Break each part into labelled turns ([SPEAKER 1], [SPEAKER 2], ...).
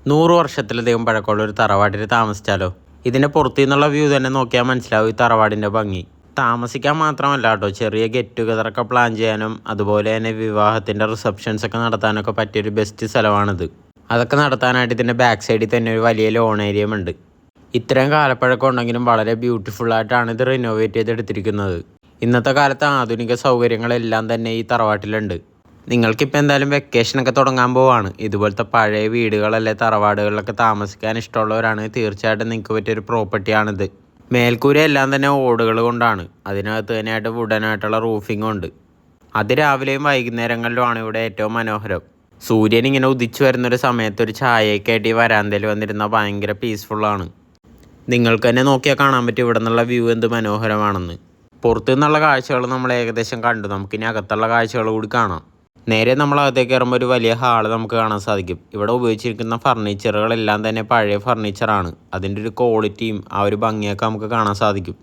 [SPEAKER 1] 100 വർഷത്തിലധികം പഴക്കമുള്ള ഒരു തറവാട്ടിൽ താമസിച്ചാലോ? ഇതിൻ്റെ പുറത്തു നിന്നുള്ള വ്യൂ തന്നെ നോക്കിയാൽ മനസ്സിലാവും ഈ തറവാടിൻ്റെ ഭംഗി. താമസിക്കാൻ മാത്രമല്ല കേട്ടോ, ചെറിയ ഗെറ്റ് ടുഗദറൊക്കെ പ്ലാൻ ചെയ്യാനും അതുപോലെ തന്നെ വിവാഹത്തിൻ്റെ റിസപ്ഷൻസൊക്കെ നടത്താനൊക്കെ പറ്റിയൊരു ബെസ്റ്റ് സ്ഥലമാണിത്. അതൊക്കെ നടത്താനായിട്ട് ഇതിൻ്റെ ബാക്ക് സൈഡിൽ തന്നെ ഒരു വലിയ ലോൺ ഏരിയയും ഉണ്ട്. ഇത്രയും കാലപ്പഴക്കം ഉണ്ടെങ്കിലും വളരെ ബ്യൂട്ടിഫുള്ളായിട്ടാണ് ഇത് റിനോവേറ്റ് ചെയ്തെടുത്തിരിക്കുന്നത്. ഇന്നത്തെ കാലത്ത് ആധുനിക സൗകര്യങ്ങളെല്ലാം തന്നെ ഈ തറവാട്ടിലുണ്ട്. നിങ്ങൾക്കിപ്പോൾ എന്തായാലും വെക്കേഷനൊക്കെ തുടങ്ങാൻ പോവാണ്. ഇതുപോലത്തെ പഴയ വീടുകളല്ലേ തറവാടുകളിലൊക്കെ താമസിക്കാൻ ഇഷ്ടമുള്ളവരാണ് തീർച്ചയായിട്ടും നിങ്ങൾക്ക് പറ്റിയൊരു പ്രോപ്പർട്ടിയാണിത്. മേൽക്കൂര എല്ലാം തന്നെ ഓടുകൾ കൊണ്ടാണ്, അതിനകത്ത് തന്നെയായിട്ട് വുഡനായിട്ടുള്ള റൂഫിംഗ് ഉണ്ട്. രാവിലെയും വൈകുന്നേരങ്ങളിലുമാണ് ഇവിടെ ഏറ്റവും മനോഹരം. സൂര്യൻ ഇങ്ങനെ ഉദിച്ചു വരുന്നൊരു സമയത്ത് ഒരു ചായയൊക്കെ ആയിട്ട് ഈ വരാന്തയിൽ വന്നിരുന്നാൽ ഭയങ്കര പീസ്ഫുള്ളാണ്. നിങ്ങൾക്ക് തന്നെ നോക്കിയാൽ കാണാൻ പറ്റും ഇവിടെ നിന്നുള്ള വ്യൂ എന്ത് മനോഹരമാണെന്ന്. പുറത്തു നിന്നുള്ള കാഴ്ചകൾ നമ്മൾ ഏകദേശം കണ്ടു, നമുക്കിനി അകത്തുള്ള കാഴ്ചകൾ കൂടി കാണാം. നേരെ നമ്മൾ അകത്തേക്ക് കയറുമ്പോൾ ഒരു വലിയ ഹാള് നമുക്ക് കാണാൻ സാധിക്കും. ഇവിടെ ഉപയോഗിച്ചിരിക്കുന്ന ഫർണിച്ചറുകളെല്ലാം തന്നെ പഴയ ഫർണിച്ചറാണ്. അതിൻ്റെ ഒരു ക്വാളിറ്റിയും ആ ഒരു ഭംഗിയൊക്കെ നമുക്ക് കാണാൻ സാധിക്കും.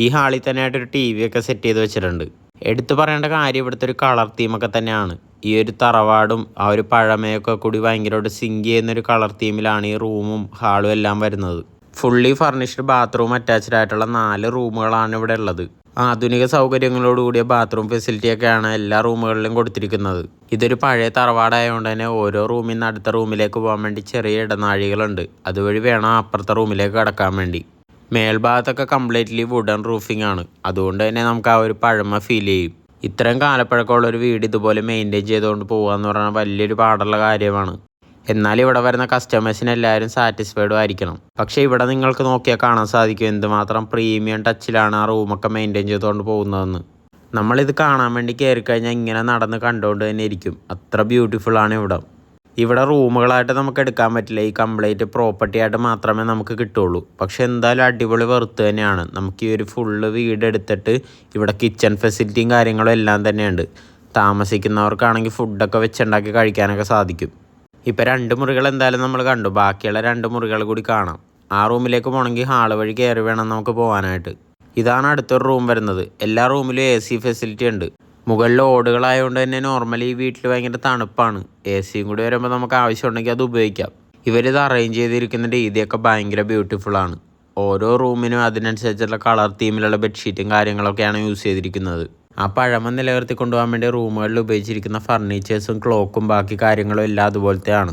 [SPEAKER 1] ഈ ഹാളിൽ തന്നെയായിട്ടൊരു TV ഒക്കെ സെറ്റ് ചെയ്ത് വെച്ചിട്ടുണ്ട്. എടുത്തു പറയേണ്ട കാര്യം ഇവിടുത്തെ ഒരു കളർ തീമൊക്കെ തന്നെയാണ്. ഈ ഒരു തറവാടും ആ ഒരു പഴമയൊക്കെ കൂടി ഭയങ്കരമായിട്ട് സിങ്ക് ചെയ്യുന്നൊരു കളർ തീമിലാണ് ഈ റൂമും ഹാളും എല്ലാം വരുന്നത്. ഫുള്ളി ഫർണിഷ്ഡ് ബാത്റൂം അറ്റാച്ച്ഡ് ആയിട്ടുള്ള 4 റൂമുകളാണ് ഇവിടെ ഉള്ളത്. ആധുനിക സൗകര്യങ്ങളോടുകൂടിയ ബാത്റൂം ഫെസിലിറ്റിയൊക്കെയാണ് എല്ലാ റൂമുകളിലും കൊടുത്തിരിക്കുന്നത്. ഇതൊരു പഴയ തറവാടായതുകൊണ്ട് തന്നെ ഓരോ റൂമിൽ നിന്ന് അടുത്ത റൂമിലേക്ക് പോകാൻ വേണ്ടി ചെറിയ ഇടനാഴികളുണ്ട്. അതുവഴി വേണം അപ്പുറത്തെ റൂമിലേക്ക് കടക്കാൻ വേണ്ടി. മേൽഭാഗത്തൊക്കെ കംപ്ലീറ്റ്ലി വുഡൻ റൂഫിംഗ് ആണ്. അതുകൊണ്ട് തന്നെ നമുക്ക് ആ ഒരു പഴമ ഫീൽ ചെയ്യും. ഇത്രയും കാലപ്പഴക്കമുള്ള ഒരു വീട് ഇതുപോലെ മെയിൻറ്റെയിൻ ചെയ്തുകൊണ്ട് പോകുക എന്ന് പറഞ്ഞാൽ വലിയൊരു പാടുള്ള കാര്യമാണ്. എന്നാൽ ഇവിടെ വരുന്ന കസ്റ്റമേഴ്സിന് എല്ലാവരും സാറ്റിസ്ഫൈഡും ആയിരിക്കണം. പക്ഷേ ഇവിടെ നിങ്ങൾക്ക് നോക്കിയാൽ കാണാൻ സാധിക്കും എന്തുമാത്രം പ്രീമിയം ടച്ചിലാണ് ആ റൂമൊക്കെ മെയിൻറ്റെയിൻ ചെയ്തുകൊണ്ട് പോകുന്നതെന്ന്. നമ്മളിത് കാണാൻ വേണ്ടി കയറിക്കഴിഞ്ഞാൽ ഇങ്ങനെ നടന്ന് കണ്ടുകൊണ്ട് തന്നെ ഇരിക്കും. അത്ര ബ്യൂട്ടിഫുള്ളാണ് ഇവിടെ. ഇവിടെ റൂമുകളായിട്ട് നമുക്ക് എടുക്കാൻ പറ്റില്ല, ഈ കംപ്ലീറ്റ് പ്രോപ്പർട്ടി ആയിട്ട് മാത്രമേ നമുക്ക് കിട്ടുള്ളൂ. പക്ഷെ എന്തായാലും അടിപൊളി വെറുത്ത് തന്നെയാണ്. നമുക്ക് ഈ ഒരു ഫുള്ള് വീട് എടുത്തിട്ട് ഇവിടെ കിച്ചൺ ഫെസിലിറ്റിയും കാര്യങ്ങളും എല്ലാം തന്നെയുണ്ട്. താമസിക്കുന്നവർക്കാണെങ്കിൽ ഫുഡൊക്കെ വെച്ചുണ്ടാക്കി കഴിക്കാനൊക്കെ സാധിക്കും. ഇപ്പോൾ 2 മുറികൾ എന്തായാലും നമ്മൾ കണ്ടു, ബാക്കിയുള്ള 2 മുറികൾ കൂടി കാണാം. ആ റൂമിലേക്ക് പോകണമെങ്കിൽ ഹാള് വഴി കയറി വേണം നമുക്ക് പോകാനായിട്ട്. ഇതാണ് അടുത്തൊരു റൂം വരുന്നത്. എല്ലാ റൂമിലും AC ഫെസിലിറ്റി ഉണ്ട്. മുകളിൽ ഓടുകളായതുകൊണ്ട് തന്നെ നോർമലി ഈ വീട്ടിൽ ഭയങ്കര തണുപ്പാണ്. ACയും കൂടി വരുമ്പോൾ നമുക്ക് ആവശ്യമുണ്ടെങ്കിൽ അത് ഉപയോഗിക്കാം. ഇവരിത് അറേഞ്ച് ചെയ്തിരിക്കുന്ന രീതിയൊക്കെ ഭയങ്കര ബ്യൂട്ടിഫുള്ളാണ്. ഓരോ റൂമിനും അതിനനുസരിച്ചുള്ള കളർ തീമിലുള്ള ബെഡ്ഷീറ്റും കാര്യങ്ങളൊക്കെയാണ് യൂസ് ചെയ്തിരിക്കുന്നത്. ആ പഴമ നിലനിർത്തി കൊണ്ടുപോകാൻ വേണ്ടി റൂമുകളിൽ ഉപയോഗിച്ചിരിക്കുന്ന ഫർണിച്ചേഴ്സും ക്ലോക്കും ബാക്കി കാര്യങ്ങളും എല്ലാം അതുപോലത്തെയാണ്.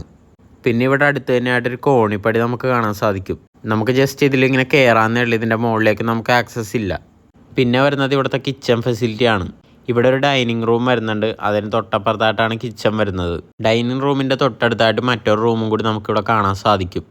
[SPEAKER 1] പിന്നെ ഇവിടെ അടുത്ത് തന്നെയായിട്ടൊരു കോണിപ്പടി നമുക്ക് കാണാൻ സാധിക്കും. നമുക്ക് ജസ്റ്റ് ഇതിലിങ്ങനെ കയറാന്നേ ഉള്ളൂ, ഇതിൻ്റെ മുകളിലേക്ക് നമുക്ക് ആക്സസ് ഇല്ല. പിന്നെ വരുന്നത് ഇവിടുത്തെ കിച്ചൺ ഫെസിലിറ്റിയാണ്. ഇവിടെ ഒരു ഡൈനിങ് റൂം വരുന്നുണ്ട്, അതിന് തൊട്ടപ്പുറത്തായിട്ടാണ് കിച്ചൺ വരുന്നത്. ഡൈനിങ് റൂമിൻ്റെ തൊട്ടടുത്തായിട്ട് മറ്റൊരു റൂമും കൂടി നമുക്കിവിടെ കാണാൻ സാധിക്കും.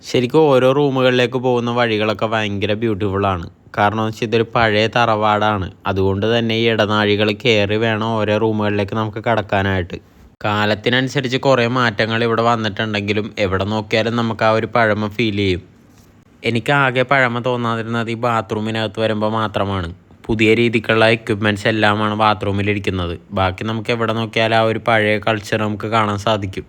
[SPEAKER 1] ശരിക്കും ഓരോ റൂമുകളിലേക്ക് പോകുന്ന വഴികളൊക്കെ ഭയങ്കര ബ്യൂട്ടിഫുള്ളാണ്. കാരണം എന്ന് വെച്ചാൽ ഇതൊരു പഴയ തറവാടാണ്. അതുകൊണ്ട് തന്നെ ഈ ഇടനാഴികൾ കയറി വേണം ഓരോ റൂമുകളിലേക്ക് നമുക്ക് കടക്കാനായിട്ട്. കാലത്തിനനുസരിച്ച് കുറേ മാറ്റങ്ങൾ ഇവിടെ വന്നിട്ടുണ്ടെങ്കിലും എവിടെ നോക്കിയാലും നമുക്ക് ആ ഒരു പഴമ ഫീൽ ചെയ്യും. എനിക്ക് ആകെ പഴമ തോന്നാതിരുന്നത് ഈ ബാത്റൂമിനകത്ത് വരുമ്പോൾ മാത്രമാണ്. പുതിയ രീതിക്കുള്ള എക്യുപ്മെൻറ്റ്സ് എല്ലാമാണ് ബാത്റൂമിലിരിക്കുന്നത്. ബാക്കി നമുക്ക് എവിടെ നോക്കിയാലും ആ ഒരു പഴയ കൾച്ചർ നമുക്ക് കാണാൻ സാധിക്കും.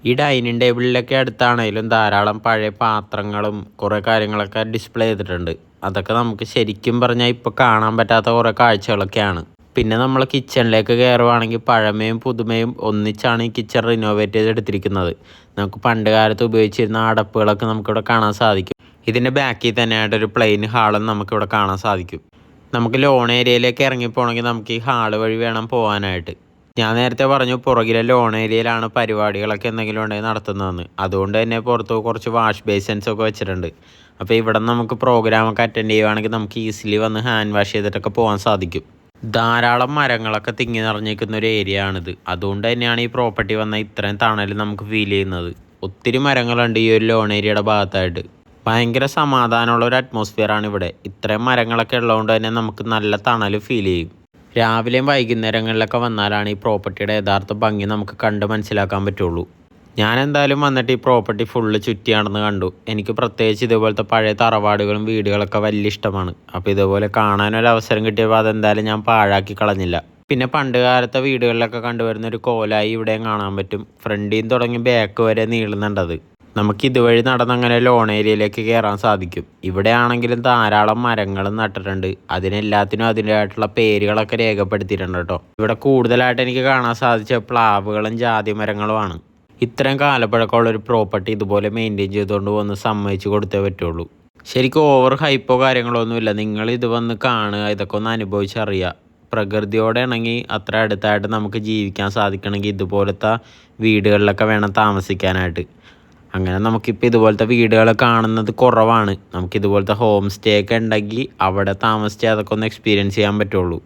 [SPEAKER 1] ഈ ഡൈനിങ് ടേബിളിലൊക്കെ അടുത്താണെങ്കിലും ധാരാളം പഴയ പാത്രങ്ങളും കുറേ കാര്യങ്ങളൊക്കെ ഡിസ്പ്ലേ ചെയ്തിട്ടുണ്ട്. അതൊക്കെ നമുക്ക് ശരിക്കും പറഞ്ഞാൽ ഇപ്പോൾ കാണാൻ പറ്റാത്ത കുറേ കാഴ്ചകളൊക്കെയാണ്. പിന്നെ നമ്മൾ കിച്ചണിലേക്ക് കയറുവാണെങ്കിൽ പഴമയും പുതുമയും ഒന്നിച്ചാണ് ഈ കിച്ചൺ റിനോവേറ്റ് ചെയ്തെടുത്തിരിക്കുന്നത്. നമുക്ക് പണ്ട് കാലത്ത് ഉപയോഗിച്ചിരുന്ന അടപ്പുകളൊക്കെ നമുക്കിവിടെ കാണാൻ സാധിക്കും. ഇതിൻ്റെ ബാക്കിൽ തന്നെയായിട്ടൊരു പ്ലെയിൻ ഹാളും നമുക്കിവിടെ കാണാൻ സാധിക്കും. നമുക്ക് ലോൺ ഏരിയയിലേക്ക് ഇറങ്ങിപ്പോകണമെങ്കിൽ നമുക്ക് ഈ ഹാള് വഴി വേണം പോകാനായിട്ട്. ഞാൻ നേരത്തെ പറഞ്ഞു പുറകിലെ ലോൺ ഏരിയയിലാണ് പരിപാടികളൊക്കെ എന്തെങ്കിലും ഉണ്ടെങ്കിൽ നടത്തുന്നതെന്ന്. അതുകൊണ്ട് തന്നെ പുറത്ത് കുറച്ച് വാഷ് ബേസിൻസ് ഒക്കെ വെച്ചിട്ടുണ്ട്. അപ്പോൾ ഇവിടെ നമുക്ക് പ്രോഗ്രാമൊക്കെ അറ്റൻഡ് ചെയ്യുകയാണെങ്കിൽ നമുക്ക് ഈസിലി വന്ന് ഹാൻഡ് വാഷ് ചെയ്തിട്ടൊക്കെ പോകാൻ സാധിക്കും. ധാരാളം മരങ്ങളൊക്കെ തിങ്ങി നിറഞ്ഞിരിക്കുന്ന ഒരു ഏരിയ ആണിത്. അതുകൊണ്ട് തന്നെയാണ് ഈ പ്രോപ്പർട്ടി വന്ന ഇത്രയും തണൽ നമുക്ക് ഫീൽ ചെയ്യുന്നത്. ഒത്തിരി മരങ്ങളുണ്ട് ഈ ഒരു ലോൺ ഏരിയയുടെ ഭാഗത്തായിട്ട്. ഭയങ്കര സമാധാനമുള്ള ഒരു അറ്റ്മോസ്ഫിയറാണ് ഇവിടെ. ഇത്രയും മരങ്ങളൊക്കെ ഉള്ളതുകൊണ്ട് തന്നെ നമുക്ക് നല്ല തണൽ ഫീൽ ചെയ്യും. രാവിലെയും വൈകുന്നേരങ്ങളിലൊക്കെ വന്നാലാണ് ഈ പ്രോപ്പർട്ടിയുടെ യഥാർത്ഥ ഭംഗി നമുക്ക് കണ്ട് മനസ്സിലാക്കാൻ പറ്റുള്ളൂ. ഞാൻ എന്തായാലും വന്നിട്ട് ഈ പ്രോപ്പർട്ടി ഫുള്ള് ചുറ്റി നടന്ന് കണ്ടു. എനിക്ക് പ്രത്യേകിച്ച് ഇതുപോലത്തെ പഴയ തറവാടുകളും വീടുകളൊക്കെ വലിയ ഇഷ്ടമാണ്. അപ്പോൾ ഇതുപോലെ കാണാനൊരവസരം കിട്ടിയപ്പോൾ അതെന്തായാലും ഞാൻ പാഴാക്കി കളഞ്ഞില്ല. പിന്നെ പണ്ട് കാലത്തെ വീടുകളിലൊക്കെ കണ്ടുവരുന്ന ഒരു കോലായി ഇവിടെയും കാണാൻ പറ്റും. ഫ്രണ്ടിൽ നിന്ന് തുടങ്ങി ബാക്ക് വരെ നീളുന്നുണ്ടത്. നമുക്ക് ഇതുവഴി നടന്നങ്ങനെ ലോൺ ഏരിയയിലേക്ക് കയറാൻ സാധിക്കും. ഇവിടെ ആണെങ്കിലും ധാരാളം മരങ്ങളും നട്ടിട്ടുണ്ട്. അതിനെല്ലാത്തിനും അതിൻ്റെതായിട്ടുള്ള പേരുകളൊക്കെ രേഖപ്പെടുത്തിയിട്ടുണ്ട് കേട്ടോ. ഇവിടെ കൂടുതലായിട്ട് എനിക്ക് കാണാൻ സാധിച്ച പ്ലാവുകളും ജാതി മരങ്ങളുമാണ്. ഇത്രയും കാലപ്പഴക്കമുള്ളൊരു പ്രോപ്പർട്ടി ഇതുപോലെ മെയിൻറ്റെയിൻ ചെയ്തുകൊണ്ട് വന്ന് സമ്മതിച്ച് കൊടുത്തേ പറ്റുള്ളൂ. ശരിക്കും ഓവർ ഹൈപ്പോ കാര്യങ്ങളോ ഒന്നുമില്ല. നിങ്ങൾ ഇത് വന്ന് കാണുക, ഇതൊക്കെ ഒന്ന് അനുഭവിച്ചറിയുക. പ്രകൃതിയോടെ ആണെങ്കിൽ അത്ര അടുത്തായിട്ട് നമുക്ക് ജീവിക്കാൻ സാധിക്കണമെങ്കിൽ ഇതുപോലത്തെ വീടുകളിലൊക്കെ വേണം താമസിക്കാനായിട്ട്. അങ്ങനെ നമുക്കിപ്പോൾ ഇതുപോലത്തെ വീടുകൾ കാണുന്നത് കുറവാണ്. നമുക്കിതുപോലത്തെ ഹോം സ്റ്റേ ഒക്കെ ഉണ്ടെങ്കിൽ അവിടെ താമസിച്ച് അതൊക്കെ ഒന്ന് എക്സ്പീരിയൻസ് ചെയ്യാൻ പറ്റുള്ളൂ.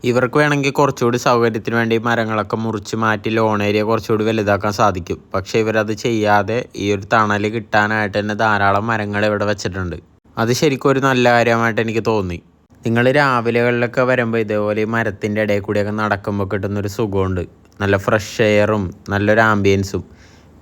[SPEAKER 1] ഇവർക്ക് വേണമെങ്കിൽ കുറച്ചുകൂടി സൗകര്യത്തിന് വേണ്ടി മരങ്ങളൊക്കെ മുറിച്ച് മാറ്റി ലോൺ ഏരിയ കുറച്ചുകൂടി വലുതാക്കാൻ സാധിക്കും. പക്ഷേ ഇവരത് ചെയ്യാതെ ഈ ഒരു തണൽ കിട്ടാനായിട്ട് തന്നെ ധാരാളം മരങ്ങൾ ഇവിടെ വെച്ചിട്ടുണ്ട്. അത് ശരിക്കും ഒരു നല്ല കാര്യമായിട്ട് എനിക്ക് തോന്നി. നിങ്ങൾ രാവിലെകളിലൊക്കെ വരുമ്പോൾ ഇതേപോലെ ഈ മരത്തിൻ്റെ ഇടയിൽ കൂടിയൊക്കെ നടക്കുമ്പോൾ കിട്ടുന്നൊരു സുഖമുണ്ട്. നല്ല ഫ്രഷ് എയറും നല്ലൊരു ആംബിയൻസും.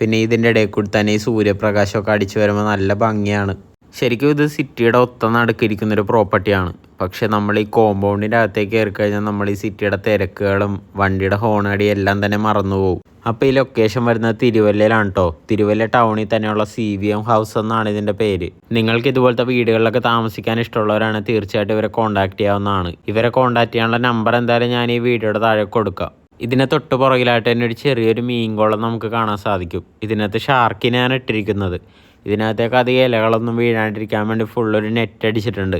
[SPEAKER 1] പിന്നെ ഇതിൻ്റെ ഇടയിൽ കൂടി തന്നെ ഈ സൂര്യപ്രകാശമൊക്കെ അടിച്ചു വരുമ്പോൾ നല്ല ഭംഗിയാണ്. ശരിക്കും ഇത് സിറ്റിയുടെ ഒത്ത നടുക്കിരിക്കുന്നൊരു പ്രോപ്പർട്ടിയാണ്. പക്ഷേ നമ്മൾ ഈ കോമ്പൗണ്ടിൻ്റെ അകത്തേക്ക് കയറി കഴിഞ്ഞാൽ നമ്മൾ ഈ സിറ്റിയുടെ തിരക്കുകളും വണ്ടിയുടെ ഹോണടി എല്ലാം തന്നെ മറന്നു പോകും. അപ്പോൾ ഈ ലൊക്കേഷൻ വരുന്നത് തിരുവല്ലയിലാണ് കേട്ടോ. തിരുവല്ല ടൗണിൽ തന്നെയുള്ള CVM ഹൗസ് എന്നാണ് ഇതിൻ്റെ പേര്. നിങ്ങൾക്ക് ഇതുപോലത്തെ വീടുകളിലൊക്കെ താമസിക്കാൻ ഇഷ്ടമുള്ളവരാണ് തീർച്ചയായിട്ടും ഇവരെ കോൺടാക്ട് ചെയ്യാവുന്നതാണ്. ഇവരെ കോൺടാക്ട് ചെയ്യാനുള്ള നമ്പർ എന്തായാലും ഞാൻ ഈ വീഡിയോയുടെ താഴെ കൊടുക്കാം. ഇതിനെ തൊട്ട് പുറകിലായിട്ട് തന്നെ ഒരു ചെറിയൊരു മീൻകുളം നമുക്ക് കാണാൻ സാധിക്കും. ഇതിനകത്ത് ഷാർക്കിനെയാണ് ഇട്ടിരിക്കുന്നത്. ഇതിനകത്തേക്ക് അധികം ഇലകളൊന്നും വീഴാണ്ടിരിക്കാൻ വേണ്ടി ഫുള്ളൊരു നെറ്റ് അടിച്ചിട്ടുണ്ട്.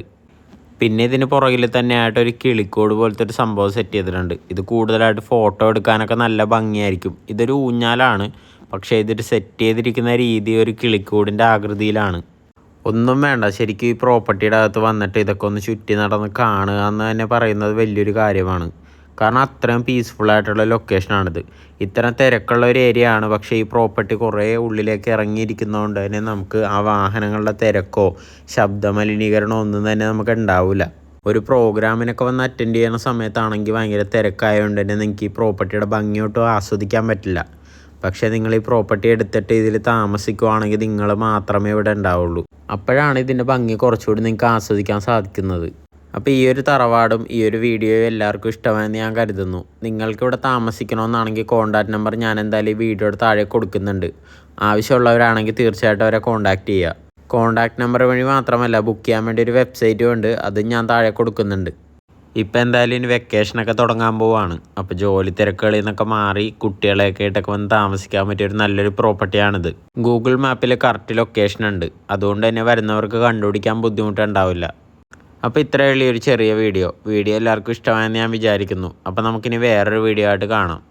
[SPEAKER 1] പിന്നെ ഇതിന് പുറകിൽ തന്നെ ആയിട്ട് ഒരു കിളിക്കൂട് പോലത്തെ ഒരു സംഭവം സെറ്റ് ചെയ്തിട്ടുണ്ട്. ഇത് കൂടുതലായിട്ട് ഫോട്ടോ എടുക്കാനൊക്കെ നല്ല ഭംഗിയായിരിക്കും. ഇതൊരു ഊഞ്ഞാലാണ്, പക്ഷേ ഇതൊരു സെറ്റ് ചെയ്തിരിക്കുന്ന രീതി ഒരു കിളിക്കൂടിൻ്റെ ആകൃതിയിലാണ്. ഒന്നും വേണ്ട, ശരിക്കും ഈ പ്രോപ്പർട്ടിയുടെ അകത്ത് വന്നിട്ട് ഇതൊക്കെ ഒന്ന് ചുറ്റി നടന്ന് കാണുക എന്ന് തന്നെ പറയുന്നത് വലിയൊരു കാര്യമാണ്. കാരണം അത്രയും പീസ്ഫുള്ളായിട്ടുള്ള ലൊക്കേഷനാണിത്. ഇത്തരം തിരക്കുള്ള ഒരു ഏരിയ ആണ്. പക്ഷേ ഈ പ്രോപ്പർട്ടി കുറേ ഉള്ളിലേക്ക് ഇറങ്ങിയിരിക്കുന്നതുകൊണ്ട് തന്നെ നമുക്ക് ആ വാഹനങ്ങളുടെ തിരക്കോ ശബ്ദമലിനീകരണമോ ഒന്നും തന്നെ നമുക്ക് ഉണ്ടാവില്ല. ഒരു പ്രോഗ്രാമിനൊക്കെ വന്ന് അറ്റൻഡ് ചെയ്യുന്ന സമയത്താണെങ്കിൽ ഭയങ്കര തിരക്കായതുകൊണ്ട് തന്നെ നിങ്ങൾക്ക് ഈ പ്രോപ്പർട്ടിയുടെ ഭംഗിയോട്ടും ആസ്വദിക്കാൻ പറ്റില്ല. പക്ഷേ നിങ്ങൾ ഈ പ്രോപ്പർട്ടി എടുത്തിട്ട് ഇതിൽ താമസിക്കുവാണെങ്കിൽ നിങ്ങൾ മാത്രമേ ഇവിടെ ഉണ്ടാവുള്ളൂ. അപ്പോഴാണ് ഇതിൻ്റെ ഭംഗി കുറച്ചുകൂടി നിങ്ങൾക്ക് ആസ്വദിക്കാൻ സാധിക്കുന്നത്. അപ്പോൾ ഈ ഒരു തറവാടും ഈ ഒരു വീഡിയോയും എല്ലാവർക്കും ഇഷ്ടമായെന്ന് ഞാൻ കരുതുന്നു. നിങ്ങൾക്കിവിടെ താമസിക്കണമെന്നാണെങ്കിൽ കോൺടാക്റ്റ് നമ്പർ ഞാൻ എന്തായാലും ഈ വീഡിയോയുടെ താഴെ കൊടുക്കുന്നുണ്ട്. ആവശ്യമുള്ളവരാണെങ്കിൽ തീർച്ചയായിട്ടും അവരെ കോൺടാക്റ്റ് ചെയ്യുക. കോൺടാക്റ്റ് നമ്പർ വഴി മാത്രമല്ല, ബുക്ക് ചെയ്യാൻ വേണ്ടി ഒരു വെബ്സൈറ്റും ഉണ്ട്, അതും ഞാൻ താഴെ കൊടുക്കുന്നുണ്ട്. ഇപ്പം എന്തായാലും ഇനി വെക്കേഷനൊക്കെ തുടങ്ങാൻ പോവാണ്. അപ്പോൾ ജോലി തിരക്കുകളിൽ നിന്നൊക്കെ മാറി കുട്ടികളെയൊക്കെ ആയിട്ടൊക്കെ വന്ന് താമസിക്കാൻ പറ്റിയൊരു നല്ലൊരു പ്രോപ്പർട്ടിയാണിത്. ഗൂഗിൾ മാപ്പിൽ കറക്റ്റ് ലൊക്കേഷൻ ഉണ്ട്. അതുകൊണ്ട് തന്നെ വരുന്നവർക്ക് കണ്ടുപിടിക്കാൻ ബുദ്ധിമുട്ടുണ്ടാവില്ല. അപ്പോൾ ഇത്രയേ ഉള്ളൂ ഒരു ചെറിയ വീഡിയോ എല്ലാവർക്കും ഇഷ്ടമായെന്ന് ഞാൻ വിചാരിക്കുന്നു. അപ്പോൾ നമുക്കിനി വേറൊരു വീഡിയോ ആയിട്ട് കാണാം.